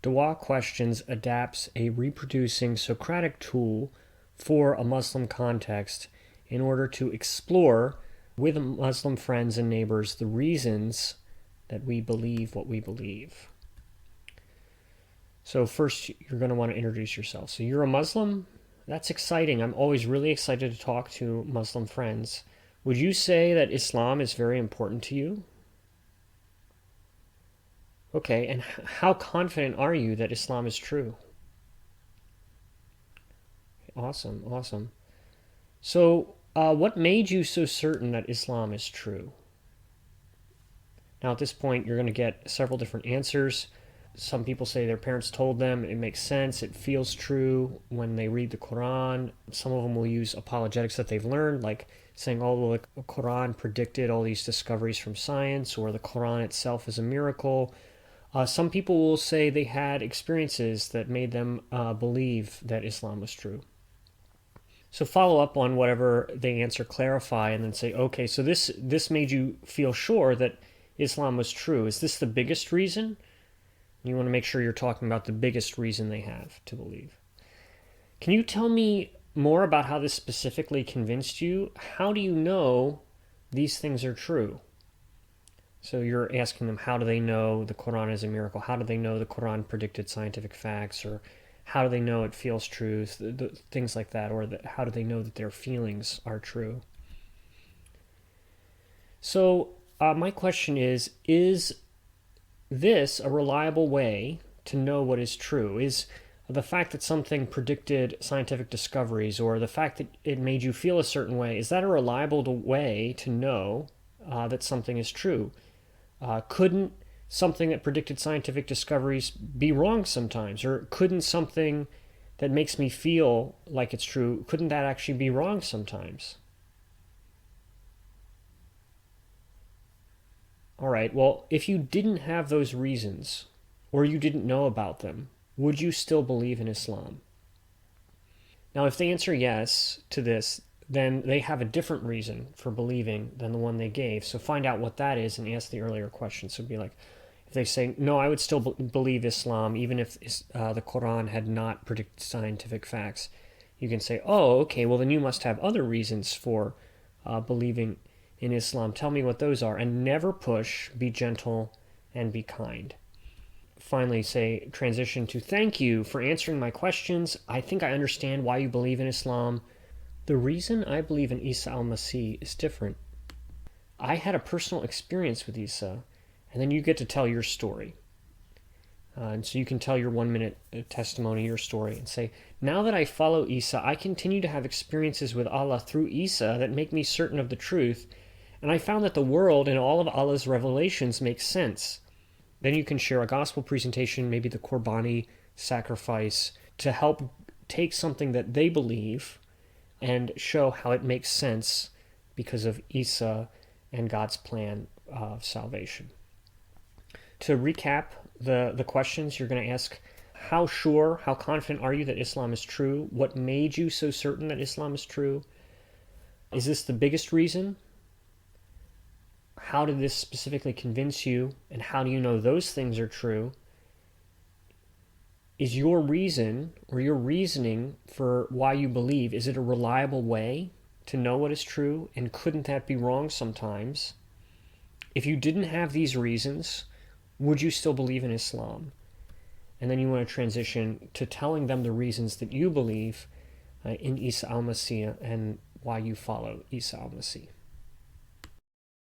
Dawah Questions adapts a reproducing Socratic tool for a Muslim context in order to explore with Muslim friends and neighbors the reasons that we believe what we believe. So first, you're going to want to introduce yourself. So you're a Muslim? That's exciting. I'm always really excited to talk to Muslim friends. Would you say that Islam is very important to you? Okay, and how confident are you that Islam is true? Awesome, awesome. So, what made you so certain that Islam is true? Now, at this point, you're going to get several different answers. Some people say their parents told them, it makes sense, it feels true when they read the Quran. Some of them will use apologetics that they've learned, like saying, oh, well, the Quran predicted all these discoveries from science, or the Quran itself is a miracle. Some people will say they had experiences that made them believe that Islam was true. So follow up on whatever they answer, clarify, and then say, okay, so this made you feel sure that Islam was true. Is this the biggest reason? You want to make sure you're talking about the biggest reason they have to believe. Can you tell me more about how this specifically convinced you? How do you know these things are true? So you're asking them, how do they know the Quran is a miracle? How do they know the Quran predicted scientific facts? Or how do they know it feels true? Things like that. Or how do they know that their feelings are true? So my question is this a reliable way to know what is true? Is the fact that something predicted scientific discoveries, or the fact that it made you feel a certain way, is that a reliable way to know that something is true? Couldn't something that predicted scientific discoveries be wrong sometimes? Or couldn't something that makes me feel like it's true, couldn't that actually be wrong sometimes? All right, well, if you didn't have those reasons, or you didn't know about them, would you still believe in Islam? Now, if they answer yes to this, then they have a different reason for believing than the one they gave. So find out what that is and ask the earlier question. So be like, if they say, no, I would still believe Islam, even if the Quran had not predicted scientific facts, you can say, oh, okay, well, then you must have other reasons for believing in Islam. Tell me what those are. And never push, be gentle, and be kind. Finally, say, transition to, thank you for answering my questions. I think I understand why you believe in Islam. The reason I believe in Isa al-Masih is different. I had a personal experience with Isa, and then you get to tell your story. And so you can tell your 1-minute testimony, your story, and say, now that I follow Isa, I continue to have experiences with Allah through Isa that make me certain of the truth, and I found that the world and all of Allah's revelations make sense. Then you can share a gospel presentation, maybe the Qurbani sacrifice, to help take something that they believe and show how it makes sense because of Isa and God's plan of salvation. To recap the questions, you're going to ask, how sure, how confident are you that Islam is true? What made you so certain that Islam is true? Is this the biggest reason? How did this specifically convince you? And how do you know those things are true? Is your reason or your reasoning for why you believe, is it a reliable way to know what is true? And couldn't that be wrong sometimes? If you didn't have these reasons, would you still believe in Islam? And then you want to transition to telling them the reasons that you believe in Isa al-Masih and why you follow Isa al-Masih.